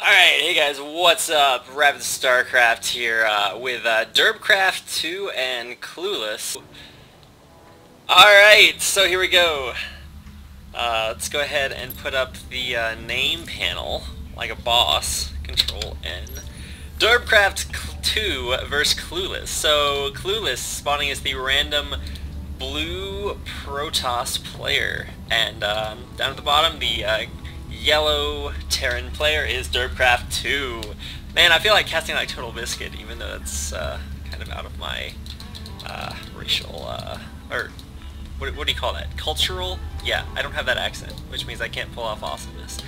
Alright, hey guys, what's up? Rapid Starcraft here with DerpcraftII and Clueless. Alright, so here we go. Let's go ahead and put up the name panel like a boss. Control N. DerpcraftII versus Clueless. So Clueless spawning as the random blue Protoss player, and down at the bottom the yellow Terran player is DerpcraftII. Man, I feel like casting like Total Biscuit, even though it's kind of out of my racial, or what do you call that? Cultural? Yeah, I don't have that accent, which means I can't pull off awesomeness.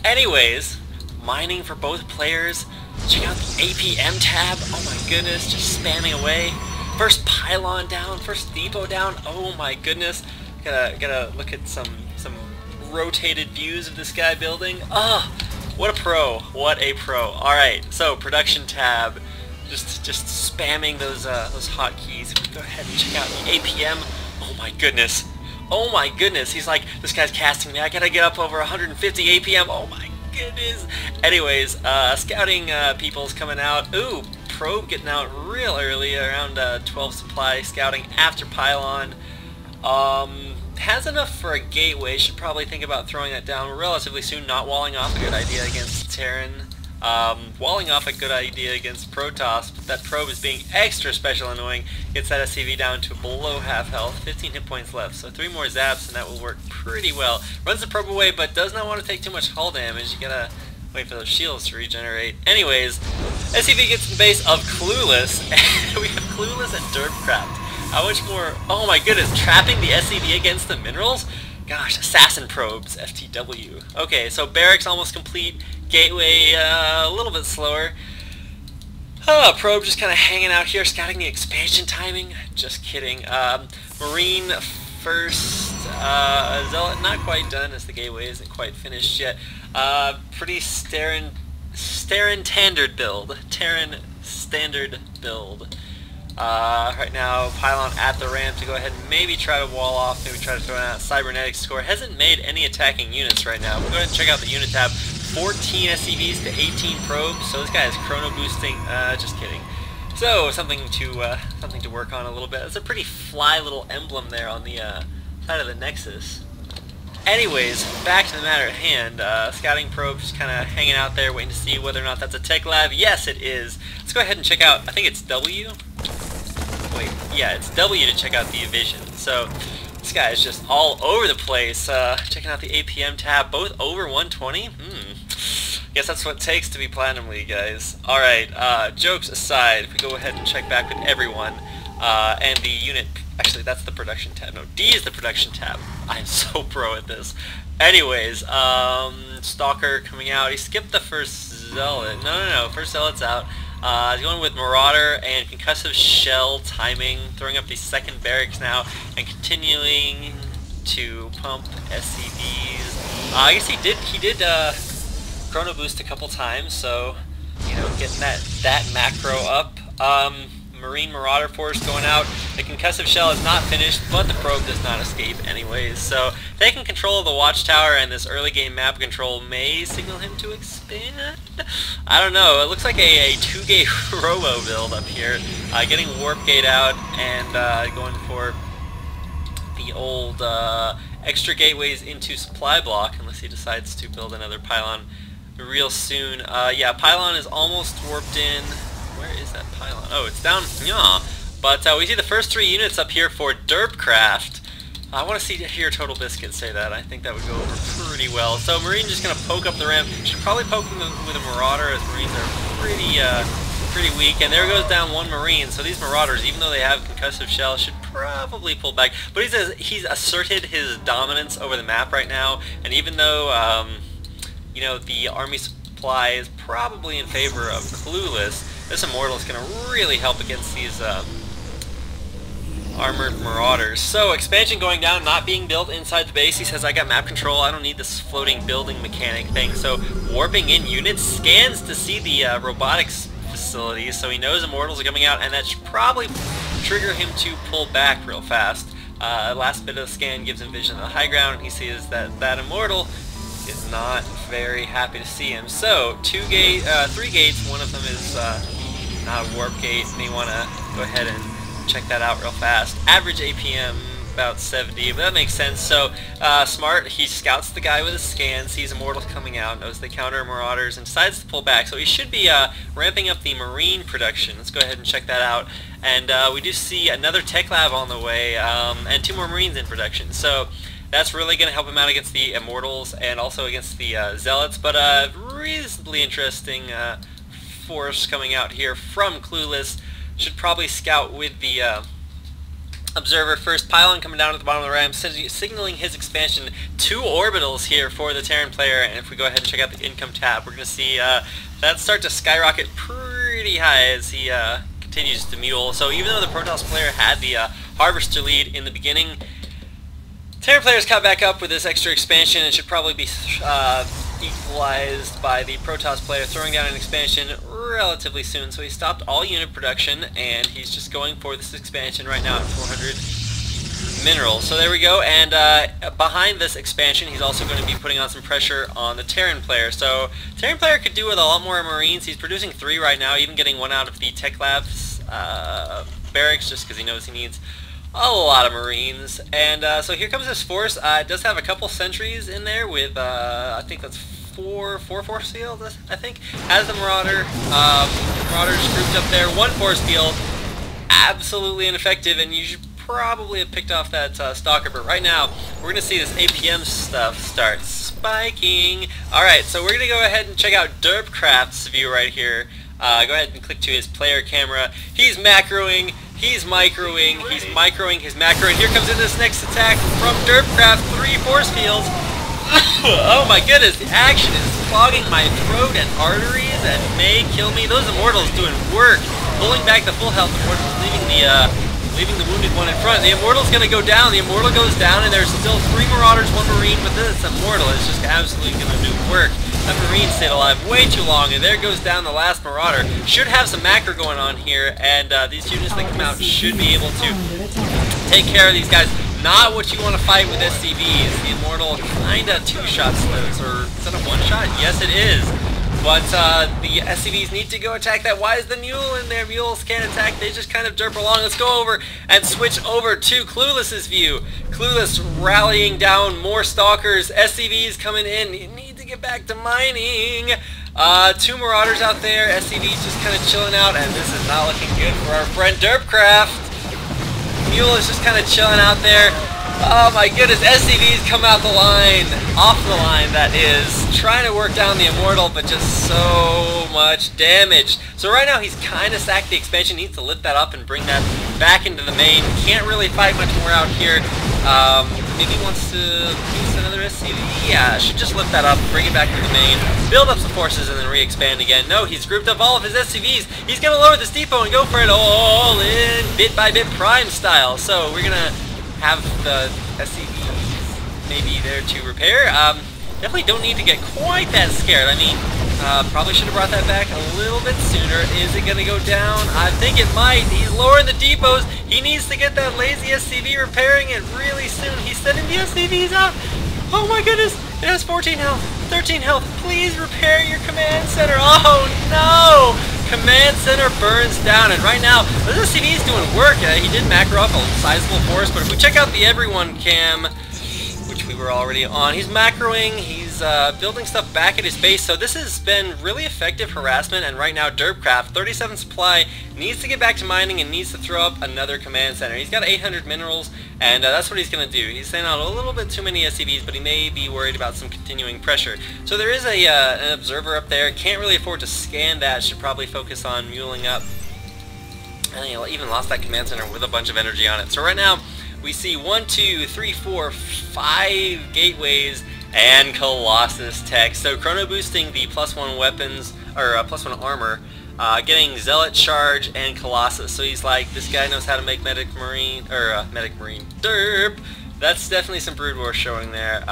Anyways, mining for both players. Check out the APM tab. Oh my goodness, just spamming away. First pylon down, first depot down. Oh my goodness. Gotta look at some rotated views of this guy building. Ah, what a pro! What a pro! All right, so production tab, just spamming those hotkeys. Go ahead and check out the APM. Oh my goodness! Oh my goodness! He's like, this guy's casting me. I gotta get up over 150 APM. Oh my goodness! Anyways, scouting people's coming out. Ooh, probe getting out real early, around 12 supply. Scouting after pylon. Has enough for a gateway. Should probably think about throwing that down relatively soon. Not walling off, a good idea against Terran. Walling off, a good idea against Protoss, but that probe is being extra special annoying. Gets that SCV down to below half health. 15 hit points left, so 3 more zaps and that will work pretty well. Runs the probe away, but does not want to take too much hull damage. You gotta wait for those shields to regenerate. Anyways, SCV gets in the base of Clueless. We have Clueless and Derpcraft. How much more? Oh my goodness, trapping the SCV against the minerals? Gosh, assassin probes, FTW. Okay, so barracks almost complete. Gateway a little bit slower. Oh, probe just kind of hanging out here, scouting the expansion timing. Just kidding. Marine first. Zealot not quite done, as the gateway isn't quite finished yet. Pretty Terran standard build. Terran standard build. Right now, pylon at the ramp to go ahead and maybe try to wall off, maybe try to throw out cybernetic score. Hasn't made any attacking units right now. We'll go ahead and check out the unit tab. 14 SCVs to 18 probes, so this guy is chrono boosting. Just kidding. So something to work on a little bit. It's a pretty fly little emblem there on the side of the Nexus. Anyways, back to the matter at hand. Scouting probe just kind of hanging out there, waiting to see whether or not that's a tech lab. Yes, it is. Let's go ahead and check out. I think it's W. Wait, yeah, it's W to check out the vision. So this guy is just all over the place. Checking out the APM tab, both over 120. Guess that's what it takes to be Platinum League, guys. Alright, jokes aside, if we go ahead and check back with everyone, and the unit, actually that's the production tab. No, D is the production tab. I'm so pro at this. Anyways, Stalker coming out. He skipped the first Zealot. No, first Zealot's out. He's going with Marauder and Concussive Shell timing, throwing up the second barracks now, and continuing to pump SCVs. I guess he did chrono boost a couple times, so you know, getting that macro up. Marine Marauder Force going out. The Concussive Shell is not finished, but the probe does not escape anyways. So taking control of the watchtower and this early game map control may signal him to expand. I don't know. It looks like a 2-gate robo build up here. Getting Warp Gate out and going for the old extra gateways into supply block, unless he decides to build another pylon real soon. Yeah, pylon is almost warped in. Where is that pylon? Oh, it's down. Yeah. But we see the first 3 units up here for Derpcraft. I want to hear Total Biscuit say that. I think that would go over pretty well. So Marine just going to poke up the ramp. Should probably poke him with a Marauder, as Marines are pretty weak. And there goes down 1 Marine. So these Marauders, even though they have Concussive Shell, should probably pull back. But he's asserted his dominance over the map right now. And even though you know, the army supply is probably in favor of Clueless, this Immortal is going to really help against these armored Marauders. So expansion going down, not being built inside the base. He says, I got map control, I don't need this floating building mechanic thing. So warping in units, scans to see the robotics facility, so he knows Immortals are coming out, and that should probably trigger him to pull back real fast. Last bit of the scan gives him vision of the high ground, and he sees that that Immortal is not very happy to see him. So, 3 gates, one of them is not a warp gate, and you want to go ahead and check that out real fast. Average APM about 70, but that makes sense. So, smart, he scouts the guy with a scan, sees Immortals coming out, knows they counter Marauders, and decides to pull back. So he should be ramping up the Marine production. Let's go ahead and check that out. And we do see another tech lab on the way, and 2 more Marines in production. So that's really going to help him out against the Immortals and also against the Zealots. But reasonably interesting force coming out here from Clueless. Should probably scout with the Observer. First pylon coming down at the bottom of the ramp, signaling his expansion. 2 orbitals here for the Terran player, and if we go ahead and check out the income tab, we're going to see that start to skyrocket pretty high as he continues to mule. So even though the Protoss player had the Harvester lead in the beginning, Terran players caught back up with this extra expansion and should probably be equalized by the Protoss player throwing down an expansion relatively soon. So he stopped all unit production and he's just going for this expansion right now at 400 minerals. So there we go, and behind this expansion he's also going to be putting on some pressure on the Terran player. So Terran player could do with a lot more Marines. He's producing 3 right now, even getting 1 out of the Tech Labs barracks just because he knows he needs a lot of Marines. And so here comes this force. It does have a couple sentries in there with I think that's 4 force fields, I think. Has the Marauders grouped up there. 1 force field, absolutely ineffective, and you should probably have picked off that Stalker, but right now we're going to see this APM stuff start spiking. Alright, so we're going to go ahead and check out Derpcraft's view right here. Go ahead and click to his player camera. He's macroing, he's microing, he's microing his macro, and here comes in this next attack from Derpcraft. 3 force fields. Oh my goodness, the action is clogging my throat and arteries and may kill me. Those Immortals doing work, pulling back the full health Immortals, leaving the wounded one in front. The Immortal's gonna go down. The Immortal goes down, and there's still 3 Marauders, 1 Marine, but this Immortal is just absolutely gonna do work. That Marine stayed alive way too long, and there goes down the last Marauder. Should have some macro going on here, and these units that come out should be able to take care of these guys. Not what you want to fight with SCVs. The Immortal kinda 2-shots those, or is that a 1-shot? Yes, it is. But the SCVs need to go attack that. Why is the Mule in there? Mules can't attack, they just kind of derp along. Let's go over and switch over to Clueless's view. Clueless rallying down more Stalkers. SCVs coming in. You need to get back to mining. 2 Marauders out there. SCVs just kind of chilling out, and this is not looking good for our friend Derpcraft. Mule is just kind of chilling out there. Oh my goodness, SCVs come out the line, off the line that is, trying to work down the Immortal, but just so much damage. So right now he's kind of sacked the expansion, needs to lift that up and bring that back into the main. Can't really fight much more out here. Maybe wants to use another SCV? Yeah, should just lift that up, bring it back to the main, build up some forces, and then re-expand again. No, he's grouped up all of his SCVs. He's going to lower this depot and go for it all in bit-by-bit prime style. So we're going to have the SCVs maybe there to repair. Definitely don't need to get quite that scared. I mean, probably should have brought that back a little bit sooner. Is it going to go down? I think it might. He's lowering the depots. He needs to get that lazy SCV repairing it really soon. He's sending the SCVs out. Oh my goodness. It has 14 health, 13 health. Please repair your command center. Oh no! Command center burns down, and right now, the SCV is doing work. He did macro up a sizable force, but if we check out the everyone cam, which we were already on, he's macroing, he's building stuff back at his base, so this has been really effective harassment, and right now Derpcraft, 37 supply, needs to get back to mining and needs to throw up another command center. He's got 800 minerals, and that's what he's going to do. He's sending out a little bit too many SCVs, but he may be worried about some continuing pressure. So there is an observer up there, can't really afford to scan that, should probably focus on muling up. And he even lost that command center with a bunch of energy on it. So right now, we see 1, 2, 3, 4, 5 gateways and Colossus tech. So chrono boosting the +1 weapons, or +1 armor, getting Zealot charge and Colossus. So he's like, this guy knows how to make Medic Marine, or Medic Marine Derp. That's definitely some Brood War showing there.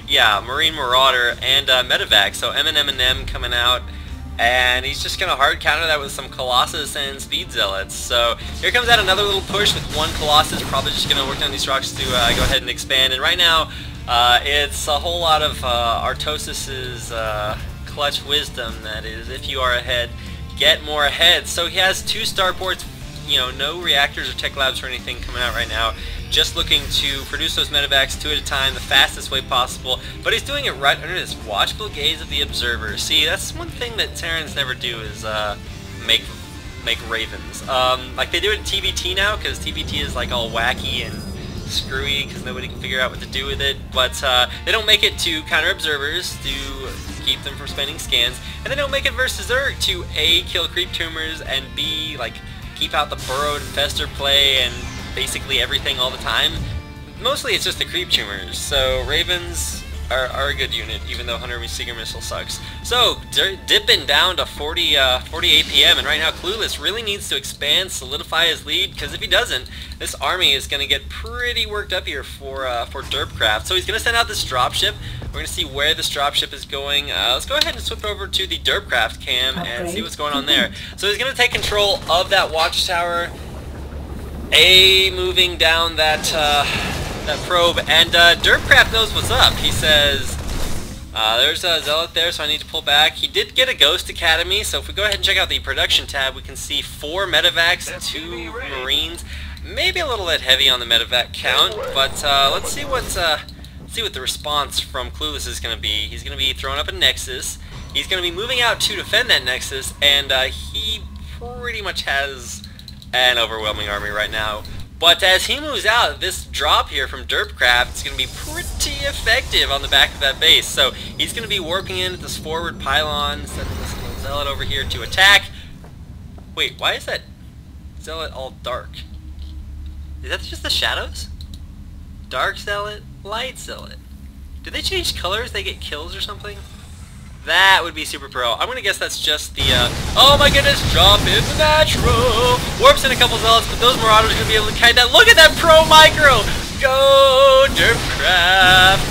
Yeah, Marine Marauder and Medevac. So M&M coming out. And he's just going to hard counter that with some Colossus and Speed Zealots. So here comes out another little push with 1 Colossus. Probably just going to work on these rocks to go ahead and expand. And right now, It's a whole lot of Artosis's clutch wisdom, that is, if you are ahead, get more ahead. So he has 2 starports, you know, no reactors or tech labs or anything coming out right now. Just looking to produce those medevacs 2 at a time, the fastest way possible. But he's doing it right under this watchful gaze of the observer. See, that's one thing that Terrans never do, is make ravens. Like they do it in TVT now, because TVT is like all wacky and screwy because nobody can figure out what to do with it. But they don't make it to counter observers to keep them from spending scans, and they don't make it versus Zerg to A, kill creep tumors, and B, like keep out the burrowed infestor play and basically everything all the time. Mostly it's just the creep tumors, so ravens are a good unit, even though Hunter Seeker Missile sucks. So, dipping down to 40 APM, and right now Clueless really needs to expand, solidify his lead, because if he doesn't, this army is going to get pretty worked up here for Derpcraft. So he's going to send out this dropship. We're going to see where this dropship is going. Let's go ahead and switch over to the Derpcraft cam and see what's going on there. So he's going to take control of that watchtower, moving down that probe, and Derpcraft knows what's up. He says, there's a Zealot there, so I need to pull back. He did get a Ghost Academy, so if we go ahead and check out the production tab, we can see 4 medevacs, 2 Marines. Maybe a little bit heavy on the medevac count, but let's see what the response from Clueless is going to be. He's going to be throwing up a Nexus. He's going to be moving out to defend that Nexus, and he pretty much has an overwhelming army right now. But as he moves out, this drop here from Derpcraft is going to be pretty effective on the back of that base. So he's going to be warping in at this forward pylon, sending this little Zealot over here to attack. Wait, why is that Zealot all dark? Is that just the shadows? Dark Zealot, light Zealot. Did they change colors? They get kills or something? That would be super pro. I'm gonna guess that's just the, oh my goodness, drop in the natural! Warps in a couple Zealots, but those Marauders are gonna be able to kite that. Look at that pro micro! Go, Derpcraft!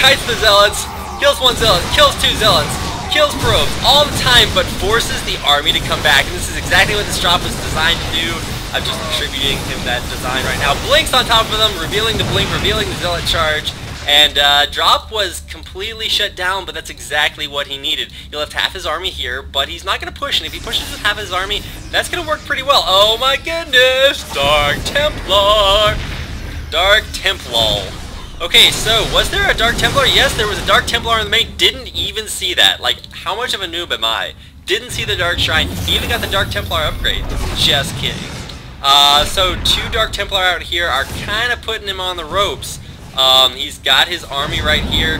Kites the Zealots, kills 1 Zealot, kills 2 Zealots, kills probes all the time, but forces the army to come back. And this is exactly what this drop was designed to do. I'm just attributing him that design right now. Blinks on top of them, revealing the blink, revealing the Zealot charge. And drop was completely shut down, but that's exactly what he needed. He left half his army here, but he's not going to push, and if he pushes with half his army, that's going to work pretty well. Oh my goodness! Dark Templar! Dark Templar. Okay, so was there a Dark Templar? Yes, there was a Dark Templar in the main. Didn't even see that. Like, how much of a noob am I? Didn't see the Dark Shrine. Even got the Dark Templar upgrade. Just kidding. So 2 Dark Templar out here are kind of putting him on the ropes. He's got his army right here,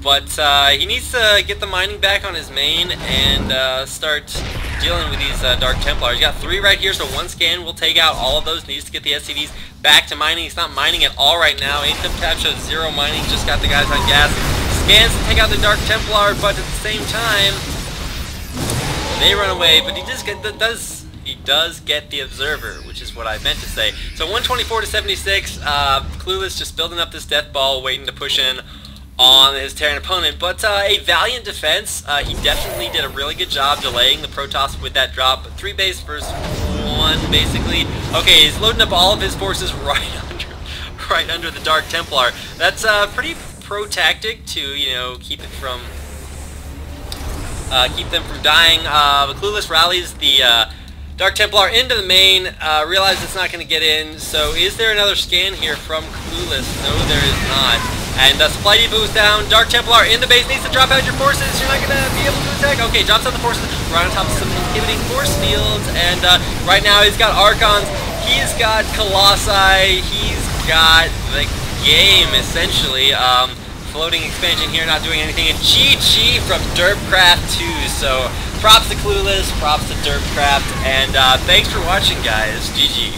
but he needs to get the mining back on his main and start dealing with these Dark Templars. He's got 3 right here, so 1 scan will take out all of those. Needs to get the SCVs back to mining. He's not mining at all right now. ATEM tab shows 0 mining, just got the guys on gas. Scans to take out the Dark Templar, but at the same time, they run away, but he does get the Observer, which is what I meant to say. So 124 to 76, Clueless just building up this death ball, waiting to push in on his Terran opponent. But a valiant defense. He definitely did a really good job delaying the Protoss with that drop. 3 base versus 1, basically. Okay, he's loading up all of his forces right under the Dark Templar. That's a pretty pro tactic to, you know, keep them from dying. But Clueless rallies the Dark Templar into the main, realizes it's not going to get in, so is there another scan here from Clueless? No, there is not. And Supply Depot is down, Dark Templar in the base, needs to drop out your forces, you're not going to be able to attack. Okay, drops out the forces, right on top of some inhibiting force fields, and right now he's got Archons, he's got Colossi, he's got the game, essentially. Floating expansion here, not doing anything, and GG from DerpcraftII. So props to Clueless, props to Derpcraft, and thanks for watching, guys. GG.